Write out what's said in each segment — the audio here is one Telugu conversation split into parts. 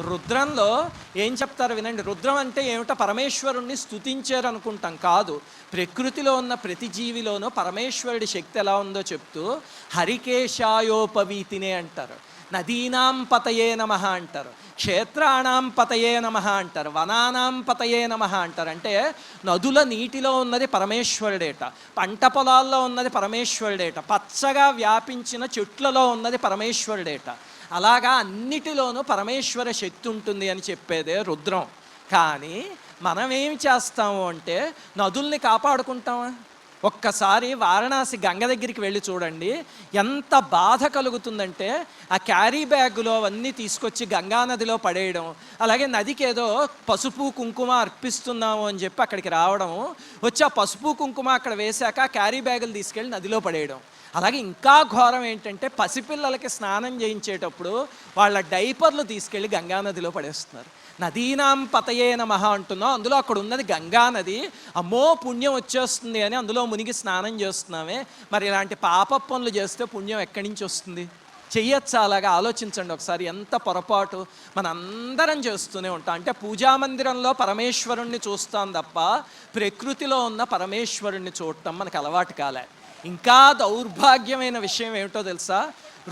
రుద్రంలో ఏం చెప్తారు వినండి. రుద్రం అంటే ఏమిటో పరమేశ్వరుణ్ణి స్తుతించారు అనుకుంటాం, కాదు. ప్రకృతిలో ఉన్న ప్రతి జీవిలోనూ పరమేశ్వరుడి శక్తి ఎలా ఉందో చెప్తూ హరికేశాయోపవీతినే అంటారు. నదీనాం పతయే నమః అంటారు, క్షేత్రాణం పతయే నమః అంటారు, వనానాం పతయే నమః అంటారు. అంటే నదుల నీటిలో ఉన్నది పరమేశ్వరుడేట, పంట పొలాల్లో ఉన్నది పరమేశ్వరుడేట, పచ్చగా వ్యాపించిన చెట్లలో ఉన్నది పరమేశ్వరుడేట. అలాగా అన్నిటిలోనూ పరమేశ్వర శక్తి ఉంటుంది అని చెప్పేదే రుద్రం. కానీ మనం ఏం చేస్తాము అంటే నదుల్ని కాపాడుకుంటామా? ఒక్కసారి వారణాసి గంగ దగ్గరికి వెళ్ళి చూడండి, ఎంత బాధ కలుగుతుందంటే ఆ క్యారీ బ్యాగులో అవన్నీ తీసుకొచ్చి గంగానదిలో పడేయడం, అలాగే నదికి ఏదో పసుపు కుంకుమ అర్పిస్తున్నాము అని చెప్పి అక్కడికి రావడం, వచ్చి ఆ పసుపు కుంకుమ అక్కడ వేశాక క్యారీ బ్యాగులు తీసుకెళ్ళి నదిలో పడేయడం. అలాగే ఇంకా ఘోరం ఏంటంటే పసిపిల్లలకి స్నానం చేయించేటప్పుడు వాళ్ళ డైపర్లు తీసుకెళ్ళి గంగానదిలో పడేస్తున్నారు. నదీనాం పతయే నమః అంటున్నాం, అందులో అక్కడ ఉన్నది గంగానది. అమ్మో పుణ్యం వచ్చేస్తుంది అని అందులో మునిగి స్నానం చేస్తున్నామే. మరి ఇలాంటి పాప పనులు చేస్తే పుణ్యం ఎక్కడి నుంచి వస్తుంది? చెయ్యొచ్చా? అలాగా ఆలోచించండి ఒకసారి. ఎంత పొరపాటు మనందరం చేస్తూనే ఉంటాం. అంటే పూజామందిరంలో పరమేశ్వరుణ్ణి చూస్తాం తప్ప ప్రకృతిలో ఉన్న పరమేశ్వరుణ్ణి చూడటం మనకు అలవాటు కాలే. ఇంకా దౌర్భాగ్యమైన విషయం ఏమిటో తెలుసా?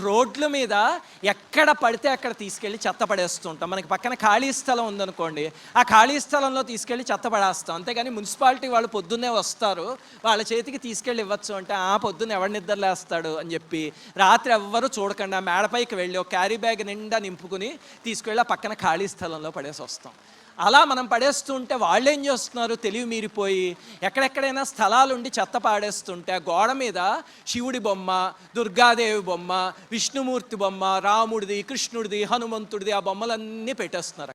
రోడ్ల మీద ఎక్కడ పడితే అక్కడ తీసుకెళ్ళి చెత్త పడేస్తుంటాం. మనకి పక్కన ఖాళీ స్థలం ఉందనుకోండి, ఆ ఖాళీ స్థలంలో తీసుకెళ్ళి చెత్త పడేస్తాం. అంతేగాని మున్సిపాలిటీ వాళ్ళు పొద్దున్నే వస్తారు, వాళ్ళ చేతికి తీసుకెళ్ళి ఇవ్వచ్చు అంటే పొద్దున్న ఎవడు నిద్రలేస్తాడు అని చెప్పి రాత్రి ఎవ్వరూ చూడకుండా మేడపైకి వెళ్ళి ఒక క్యారీ బ్యాగ్ నిండా నింపుకుని తీసుకెళ్ళి ఆ పక్కన ఖాళీ స్థలంలో పడేసి వస్తాం. అలా మనం పడేస్తుంటే వాళ్ళు ఏం చేస్తున్నారు? తెలివి మీరిపోయి ఎక్కడెక్కడైనా స్థలాలుండి చెత్త పాడేస్తుంటే ఆ గోడ మీద శివుడి బొమ్మ, దుర్గాదేవి బొమ్మ, విష్ణుమూర్తి బొమ్మ, రాముడిది, కృష్ణుడిది, హనుమంతుడిది ఆ బొమ్మలన్నీ పెట్టేస్తున్నారు.